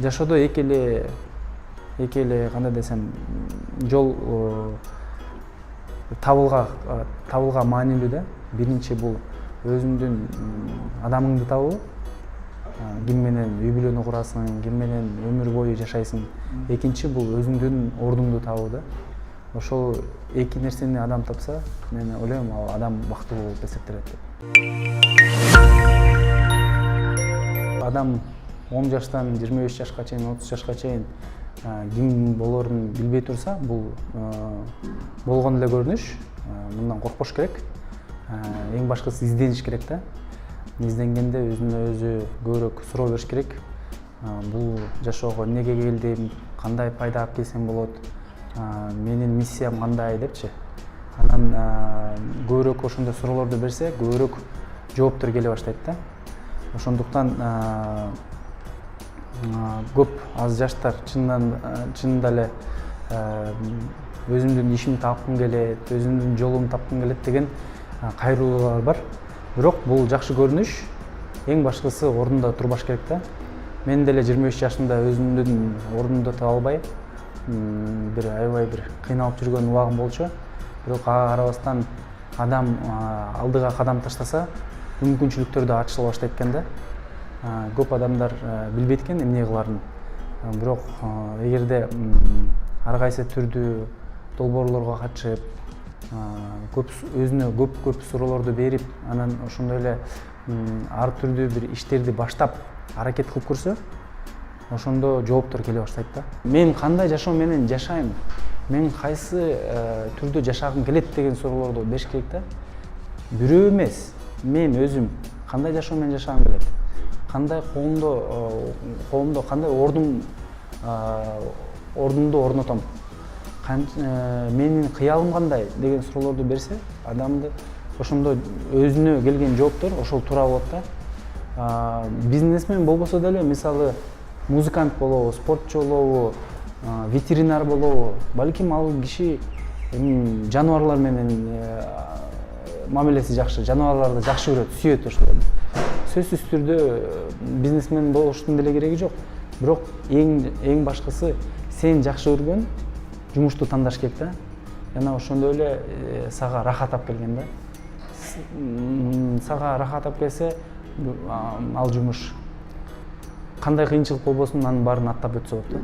жашоодо эки эле кандай десем жол табылга маанилүү да. Биринчи бул өзүңдүн адамыңды табуу, ким менен үй бүлөнү курасың, ким менен өмүр бою жашайсың. Экинчи бул өзүңдүн ордуңду табуу да. Ошол эки нерсени адам тапса, мен ойлойм, ал адам бактылуу болуп эсептелет. Адам 10 жаштан 25 жашка чейин, 30 жашка чейин ким болорун билбей турса, бул болгон эле көрүнүш. Мындан коркпош керек. Эң башкысы издениш керек да. Изденгенде өзүнө өзү көбүрөөк суроо бериш керек. Бул жашоого эмнеге келдим, кандай пайда алып келсем болот, менин миссиям кандай депчи. Анан көбүрөөк ошондой суроолорду берсе, көбүрөөк жооптор келе баштайт да. Ошондуктан көп аз жаштар чынында эле өзүмдүн ишимди тапкым келет, өзүмдүн жолумду тапкым келет деген кайрылуулар бар. Бирок бул жакшы көрүнүш, эң башкысы ордунда турбаш керек да. Мен деле 23 жашымда өзүмдүн ордумду таба албай, аябай бир кыйналып жүргөн убагым болчу. Бирок ага карабастан адам алдыга кадам таштаса, мүмкүнчүлүктөр да ачыла баштайт экен да. Көп адамдар билбейт экен эмне кыларын. Бирок эгерде ар кайсы түрдүү долбоорлорго катышып, өзүнө көп суроолорду берип, анан ошондой эле ар түрдүү бир иштерди баштап аракет кылып көрсө, ошондо жооптор келе баштайт да. Мен кандай жашоо менен жашайм, мен кайсы түрдө жашагым келет деген суроолорду бериш керек да. Бирөө эмес, мен өзүм кандай жашоо менен жашагым келет, кандай коомдо кандай ордумду орнотом, менин кыялым кандай деген суроолорду берсе, адамды ошондо өзүнө келген жооптор ошол туура болот да. Бизнесмен болбосо деле, мисалы музыкант болобу, спортчу болобу, ветеринар болобу, балким ал киши жаныбарлар менен мамилеси жакшы, жаныбарларды жакшы көрөт, сүйөт ошолорду. Сөзсүз түрдө бизнесмен болуштун деле кереги жок. Бирок эң башкысы сен жакшы көргөн жумушту тандаш керек да. Жана ошондой эле сага рахат алып келген да. Сага рахат алып келсе, ал жумуш кандай кыйынчылык болбосун, анын баарын аттап өтсө болот да.